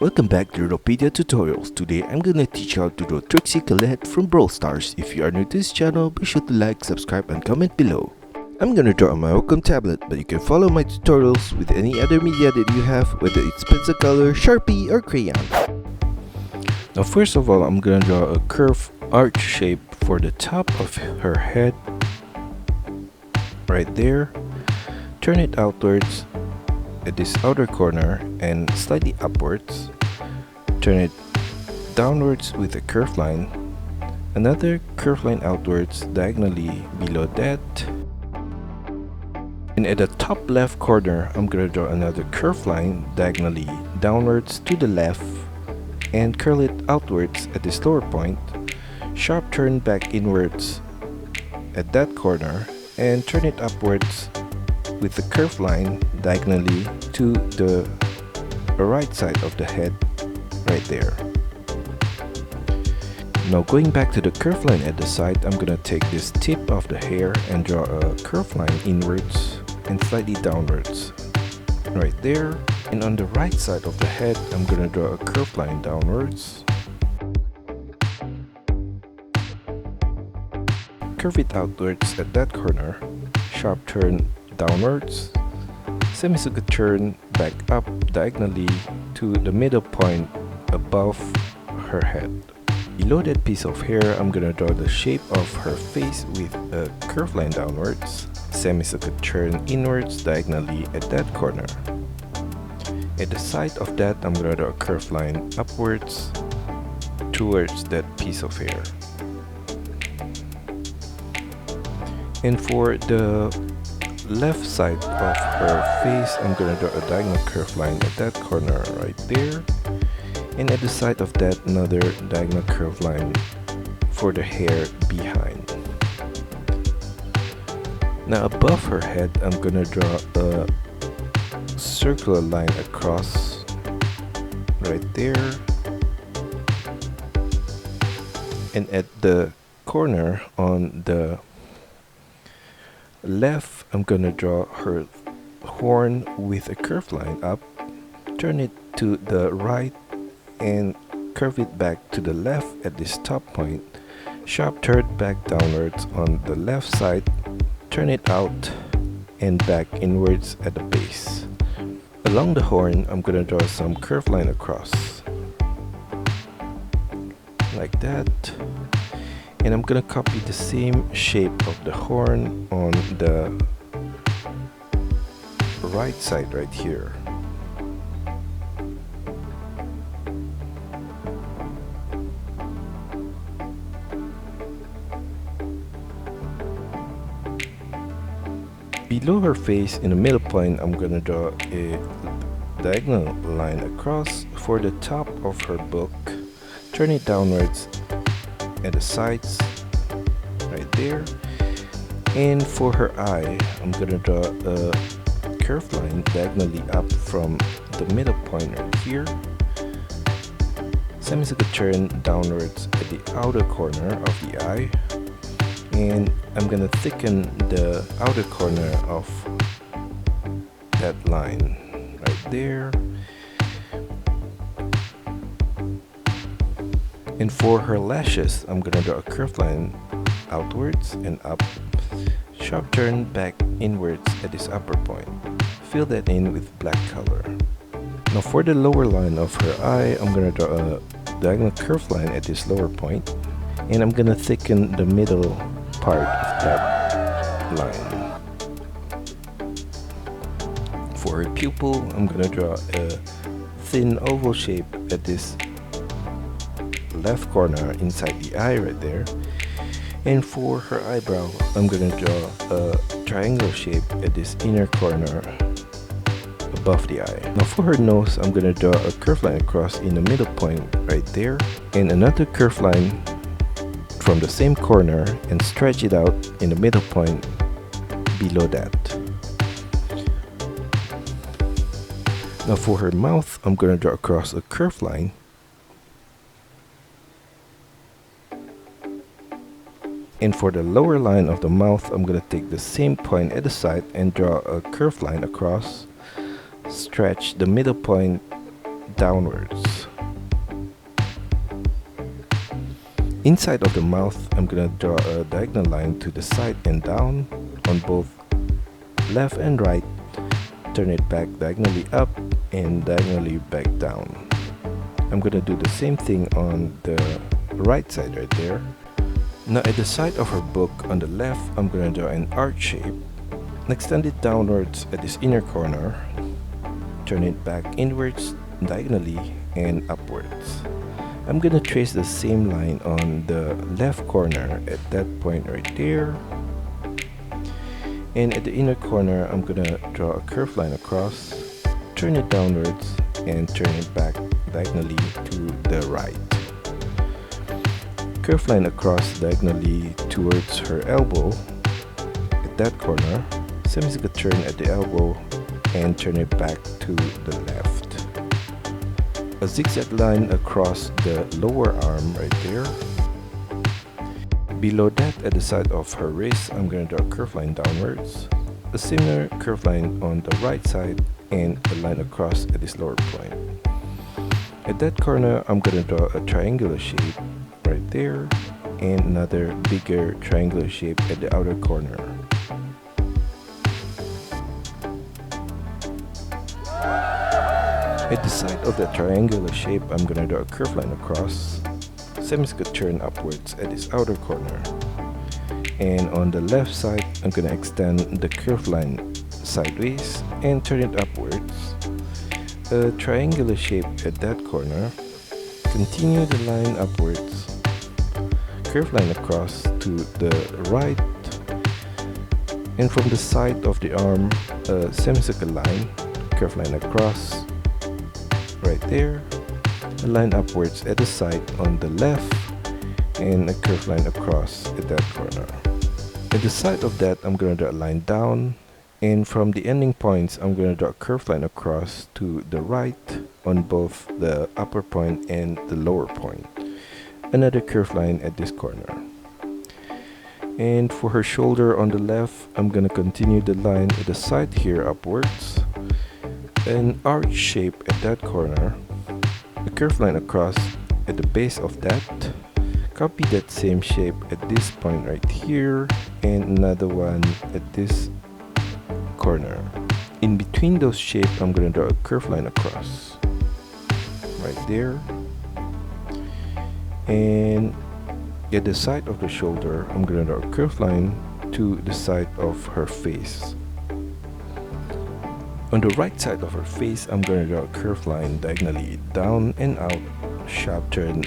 Welcome back to DRAWPEDIA tutorials. Today I'm gonna teach you how to draw Trixie Colette from Brawl Stars. If you are new to this channel, be sure to like, subscribe and comment below. I'm gonna draw on my Wacom tablet, but you can follow my tutorials with any other media that you have, whether it's pencil color, Sharpie or crayon. Now first of all, I'm gonna draw a curved arch shape for the top of her head. Right there. Turn it outwards at this outer corner and slightly upwards. Turn it downwards with a curved line, another curved line outwards diagonally below that, and at the top left corner I'm gonna draw another curved line diagonally downwards to the left and curl it outwards at this lower point, sharp turn back inwards at that corner and turn it upwards with the curved line diagonally to the right side of the head right there. Now going back to the curved line at the side, I'm gonna take this tip of the hair and draw a curved line inwards and slightly downwards right there, and on the right side of the head I'm gonna draw a curved line downwards, curve it outwards at that corner, sharp turn downwards, semicircular turn back up diagonally to the middle point above her head. Below that piece of hair, I'm gonna draw the shape of her face with a curved line downwards, semicircular turn inwards diagonally at that corner. At the side of that, I'm gonna draw a curved line upwards towards that piece of hair. And for the left side of her face, I'm gonna draw a diagonal curved line at that corner right there, and at the side of that another diagonal curved line for the hair behind. Now above her head I'm gonna draw a circular line across right there, and at the corner on the left I'm gonna draw her horn with a curved line up, turn it to the right and curve it back to the left at this top point, sharp turn back downwards on the left side, turn it out and back inwards at the base. Along the horn I'm gonna draw some curved line across like that, and I'm gonna copy the same shape of the horn on the right side right here. Below her face in the middle point I'm gonna draw a diagonal line across for the top of her book, turn it downwards at the sides right there, and for her eye I'm gonna draw a curved line diagonally up from the middle point right here, semicircular turn downwards at the outer corner of the eye, and I'm gonna thicken the outer corner of that line right there. And for her lashes, I'm gonna draw a curved line outwards and up, sharp turn back inwards at this upper point. Fill that in with black color. Now for the lower line of her eye, I'm gonna draw a diagonal curved line at this lower point, and I'm gonna thicken the middle part of that line. For her pupil, I'm gonna draw a thin oval shape at this left corner inside the eye right there, and for her eyebrow I'm gonna draw a triangle shape at this inner corner above the eye. Now for her nose I'm gonna draw a curved line across in the middle point right there, and another curved line from the same corner and stretch it out in the middle point below that. Now for her mouth I'm gonna draw across a curved line, and for the lower line of the mouth I'm gonna take the same point at the side and draw a curved line across, stretch the middle point downwards. Inside of the mouth, I'm gonna draw a diagonal line to the side and down on both left and right. Turn it back diagonally up and diagonally back down. I'm gonna do the same thing on the right side right there. Now at the side of her book on the left, I'm gonna draw an arch shape and extend it downwards at this inner corner. Turn it back inwards diagonally and upwards. I'm gonna trace the same line on the left corner at that point right there. And at the inner corner, I'm gonna draw a curved line across, turn it downwards, and turn it back diagonally to the right. Curved line across diagonally towards her elbow at that corner. Semicircle turn at the elbow and turn it back to the left. A zigzag line across the lower arm right there. Below that, at the side of her wrist, I'm going to draw a curved line downwards. A similar curved line on the right side and a line across at this lower point. At that corner, I'm going to draw a triangular shape right there and another bigger triangular shape at the outer corner. At the side of the triangular shape, I'm gonna draw a curved line across, semicircle turn upwards at this outer corner. And on the left side, I'm gonna extend the curved line sideways and turn it upwards. A triangular shape at that corner. Continue the line upwards. Curved line across to the right. And from the side of the arm, a semicircle line, curved line across. Right there, a line upwards at the side on the left and a curved line across at that corner. At the side of that, I'm going to draw a line down, and from the ending points, I'm going to draw a curved line across to the right on both the upper point and the lower point. Another curved line at this corner. And for her shoulder on the left, I'm going to continue the line at the side here upwards. An arch shape at that corner, a curved line across at the base of that. Copy that same shape at this point right here and another one at this corner. In between those shapes, I'm going to draw a curved line across right there. And at the side of the shoulder, I'm going to draw a curved line to the side of her face. On the right side of her face, I'm going to draw a curved line diagonally down and out, sharp turn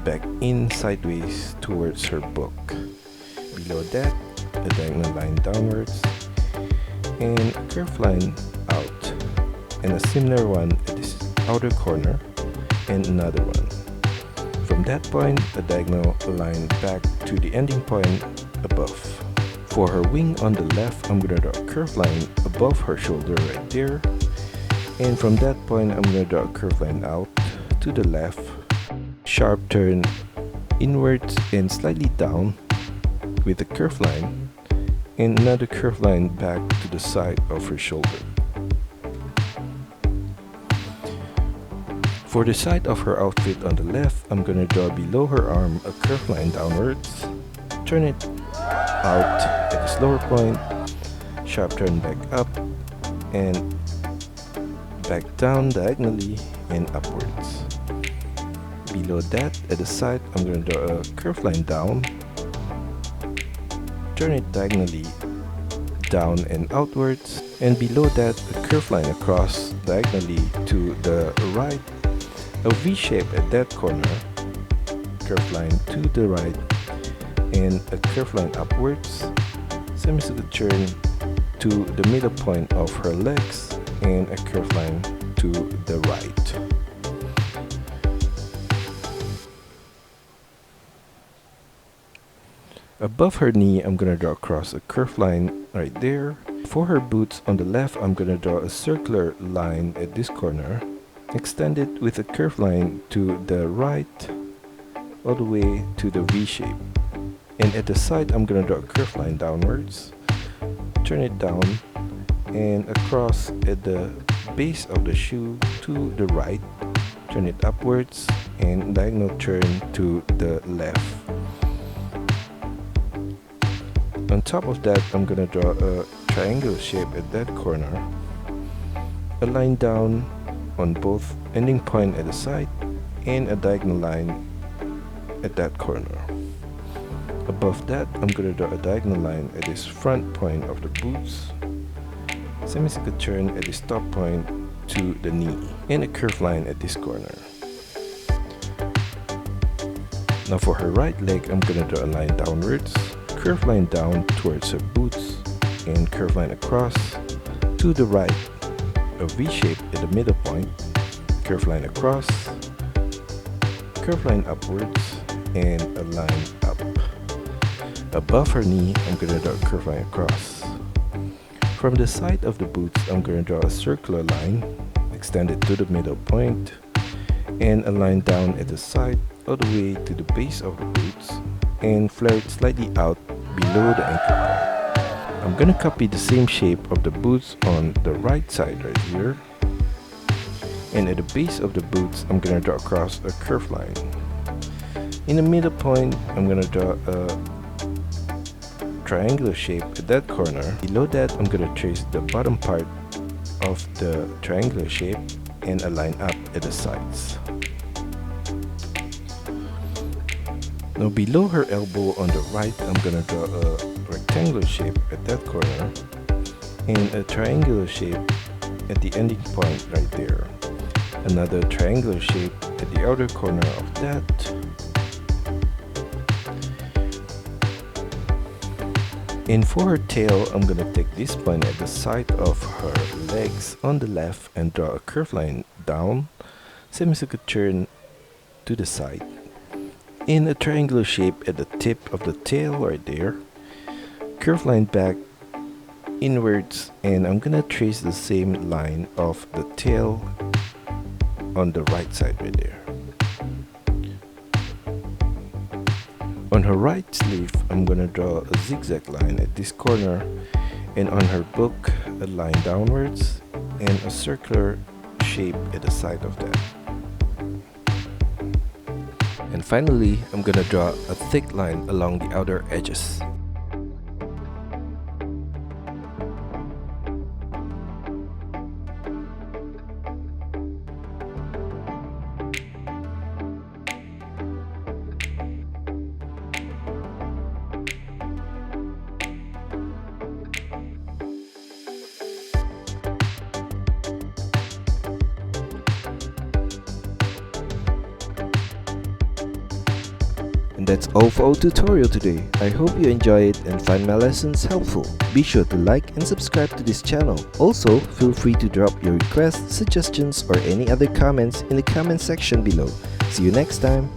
back in sideways towards her book. Below that, a diagonal line downwards, and a curved line out, and a similar one at this outer corner, and another one. From that point, a diagonal line back to the ending point above. For her wing on the left, I'm going to draw a curved line above her shoulder right there. And from that point, I'm going to draw a curved line out to the left. Sharp turn inwards and slightly down with a curved line. And another curved line back to the side of her shoulder. For the side of her outfit on the left, I'm going to draw below her arm a curved line downwards. Turn it out at this lower point, sharp turn back up and back down diagonally and upwards. Below that, at the side, I'm going to draw a curved line down, turn it diagonally down and outwards, and below that, a curved line across diagonally to the right, a V shape at that corner, curved line to the right, and a curved line upwards, semicircle turn to the middle point of her legs, and a curved line to the right. Above her knee, I'm going to draw across a curved line right there. For her boots on the left, I'm going to draw a circular line at this corner, extend it with a curved line to the right, all the way to the V shape. And at the side, I'm going to draw a curved line downwards, turn it down, and across at the base of the shoe to the right, turn it upwards, and diagonal turn to the left. On top of that, I'm gonna draw a triangle shape at that corner, a line down on both ending point at the side, and a diagonal line at that corner. Above that, I'm gonna draw a diagonal line at this front point of the boots, semicircle turn at this top point to the knee, and a curved line at this corner. Now for her right leg, I'm gonna draw a line downwards, curved line down towards her boots, and curved line across to the right, a V shape at the middle point, curved line across, curved line upwards, and a line up. Above her knee, I'm gonna draw a curved line across. From the side of the boots, I'm gonna draw a circular line, extended to the middle point, and a line down at the side all the way to the base of the boots, and flare it slightly out below the ankle point. I'm gonna copy the same shape of the boots on the right side right here, and at the base of the boots, I'm gonna draw across a curved line. In the middle point, I'm gonna draw a triangular shape at that corner. Below that, I'm gonna trace the bottom part of the triangular shape and a line up at the sides. Now below her elbow on the right, I'm gonna draw a rectangular shape at that corner and a triangular shape at the ending point right there. Another triangular shape at the outer corner of that. And for her tail, I'm gonna take this point at the side of her legs on the left and draw a curved line down, semicircle turn to the side, in a triangular shape at the tip of the tail right there, curved line back inwards, and I'm gonna trace the same line of the tail on the right side right there. On her right sleeve, I'm gonna draw a zigzag line at this corner, and on her book, a line downwards and a circular shape at the side of that. And finally, I'm gonna draw a thick line along the outer edges. And that's all for our tutorial today. I hope you enjoy it and find my lessons helpful. Be sure to like and subscribe to this channel. Also, feel free to drop your requests, suggestions, or any other comments in the comment section below. See you next time.